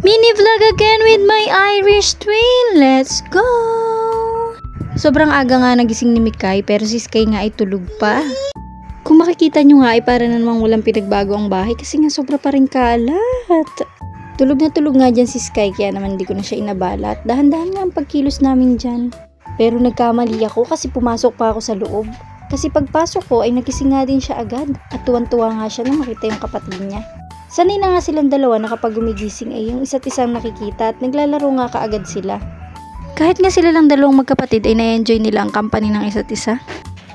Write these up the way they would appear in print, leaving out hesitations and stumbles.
Mini vlog again with my Irish twin. Let's go! Sobrang aga nga nagising ni Mikay pero si Sky nga ay tulog pa. Kung makikita nyo nga ay para namang walang pinagbago ang bahay kasi nga sobra pa rin kalat. Tulog na tulog nga dyan si Sky kaya naman hindi ko na siya inabala at dahan-dahan nga ang pagkilos namin dyan. Pero nagkamali ako kasi pumasok pa ako sa loob. Kasi pagpasok ko ay nagising nga din siya agad at tuwan-tuwa nga siya nang makita yung kapatid niya. Sanay na nga silang dalawa na kapag gumigising ay yung isa't isang nakikita at naglalaro nga kaagad sila. Kahit nga sila lang dalawang magkapatid ay na-enjoy nila ang company ng isa't isa.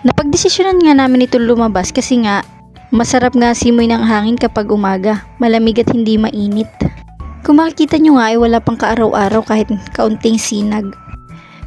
Napagdesisyonan nga namin itong lumabas kasi nga masarap nga simoy ng hangin kapag umaga, malamig at hindi mainit. Kung makikita nyo nga ay wala pang kaaraw-araw kahit kaunting sinag.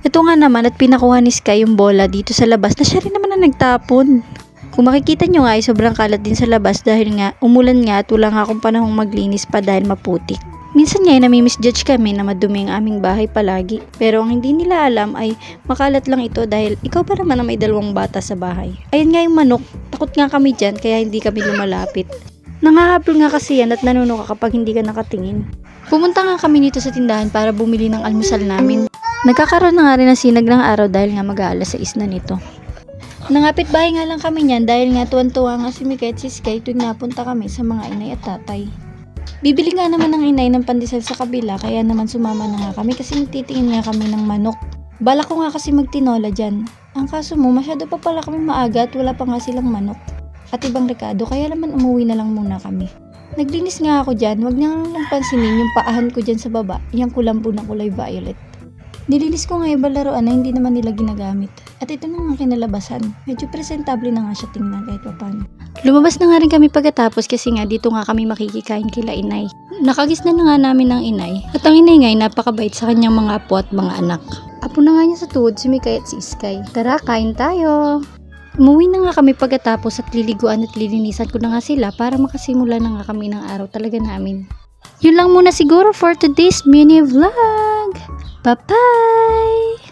Ito nga naman at pinakuha ni Sky yung bola dito sa labas na siya rin naman na nagtapon. Kung makikita nyo nga ay sobrang kalat din sa labas dahil nga umulan nga at wala nga akong panahong maglinis pa dahil maputik. Minsan nga ay nami-misjudge kami na madumi ang aming bahay palagi. Pero ang hindi nila alam ay makalat lang ito dahil ikaw pa naman ang may dalawang bata sa bahay. Ayun nga yung manok, takot nga kami dyan kaya hindi kami lumalapit. Nangahabol nga kasi yan at nanuno ka kapag hindi ka nakatingin. Pumunta nga kami dito sa tindahan para bumili ng almusal namin. Nagkakaroon na nga rin ng sinag ng araw dahil nga mag-aalas 6 na nito. Nangapit bahay nga lang kami niyan dahil nga tuwan-tuwa nga si Mikay at si Sky tuwing napunta kami sa mga inay at tatay. Bibili nga naman ng inay ng pandesal sa kabila kaya naman sumama na nga kami kasi nagtitingin nga kami ng manok. Balak ko nga kasi magtinola dyan. Ang kaso mo masyado pa pala kami maaga at wala pa nga silang manok at ibang rekado kaya naman umuwi na lang muna kami. Naglinis nga ako dyan, wag nang pansinin yung paahan ko dyan sa baba, yung kulambo ng kulay violet. Nilinis ko nga iba laruan na hindi naman nila ginagamit. At ito na nga kinalabasan. Medyo presentable na nga siya tingnan kahit paano. Lumabas na nga rin kami pagkatapos kasi nga dito nga kami makikikain kila inay. Nakagisna na nga namin ng inay. At ang inay nga ay napakabait sa kanyang mga apo at mga anak. Apo na nga niya sa tuhod si Mikay at si Sky. Tara, kain tayo! Umuwi na nga kami pagkatapos at liliguan at lilinisan ko na nga sila para makasimula na nga kami ng araw talaga namin. Yun lang muna siguro for today's mini vlog. Bye-bye!